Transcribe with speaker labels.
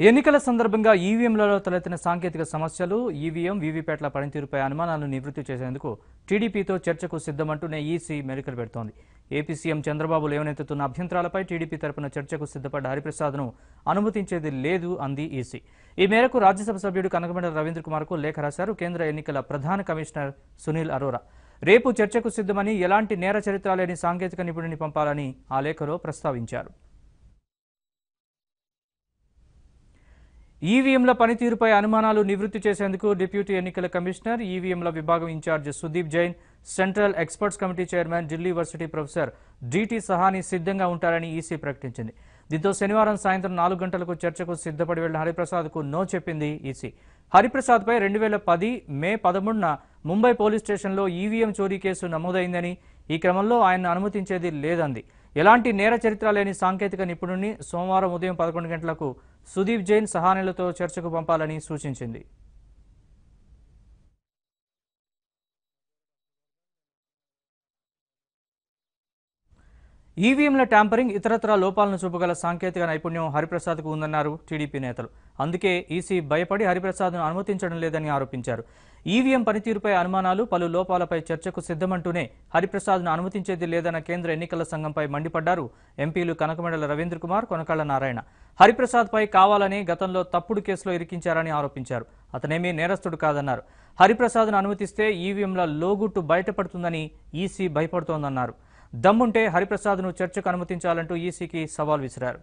Speaker 1: ఎన్నికల సందర్భంగా ఈవీఎంలలో తలెత్తిన సాంకేతిక సమస్యలు, ఈవీఎం, వీవీప్యాట్ల పనితీరుపై అనుమానాలను నివృత్తి చేసేందుకు టీడీపీతో చర్చకు సిద్ధమంటూనే ఈసీ మెలికలు పెడుతోంది. ఏపీ సీఎం చంద్రబాబు లేవనెత్తుతున్న అభ్యంతరాలపై టీడీపీ తరపున చర్చకు సిద్ధపడ్డ హరిప్రసాద్ను అనుమతించేది లేదు అంది ఈసీ. ఈ మేరకు రాజ్యసభ సభ్యుడు కనకమేడల రవీంద్ర కుమార్కు లేఖ రాశారు కేంద్ర ఎన్నికల ప్రధాన కమిషనర్ సునీల్ అరోరా. రేపు చర్చకు సిద్ధమని, ఎలాంటి నేర చరిత్ర లేని సాంకేతిక నిపుణుడిని పంపాలని ఆ లేఖలో ప్రస్తావించారు. ఈవీఎంల పనితీరుపై అనుమానాలు నివృత్తి చేసేందుకు డిప్యూటీ ఎన్నికల కమిషనర్, ఈవీఎంల విభాగం incharge Sudeep Jain, central experts committee chairman, Delhi varsity professor DT Sahani సిద్ధంగా ఉంటారని ఈసీ ప్రకటించింది. దీంతో శనివారం సాయంత్రం 4 గంటలకు చర్చకు సిద్ధపడి వెళ్లిన హరిప్రసాద్కు నో చెప్పింది ఈసీ. హరిప్రసాద్పై 2010 మే 13న ముంబై పోలీస్ స్టేషన్లో ఈవీఎం చోరీ కేసు నమోదైందని, ఈ క్రమంలో ఆయన్ను అనుమతించేది లేదంది. ఎలాంటి నేర చరిత్ర లేని సాంకేతిక నిపుణుడిని సోమవారం ఉదయం 11 గంటలకు సుదీప్ జైన్, సహానిలతో చర్చకు పంపాలని సూచించింది. ఈవీఎంల ట్యాంపరింగ్, ఇతరత్రా లోపాలను చూపగల సాంకేతిక నైపుణ్యం హరిప్రసాద్కు ఉందన్నారు టీడీపీ నేతలు. అందుకే ఈసీ భయపడి హరిప్రసాద్ను అనుమతించడం లేదని ఆరోపించారు. ఈవీఎం పనితీరుపై అనుమానాలు, పలు లోపాలపై చర్చకు సిద్ధమంటూనే హరిప్రసాద్ను అనుమతించేది లేదన్న కేంద్ర ఎన్నికల సంఘంపై మండిపడ్డారు ఎంపీలు కనకమేడల రవీంద్ర కుమార్, కొనకళ్ల నారాయణ. హరిప్రసాద్పై కావాలని గతంలో తప్పుడు కేసులో ఇరికించారని ఆరోపించారు. అతనేమీ నేరస్తుడు కాదన్నారు. హరిప్రసాద్ను అనుమతిస్తే ఈవీఎంల లోగుట్టు బయటపడుతుందని ఈసీ భయపడుతోందన్నారు. దమ్ముంటే హరిప్రసాద్ను చర్చకు అనుమతించాలంటూ ఈసీకి సవాల్ విసిరారు.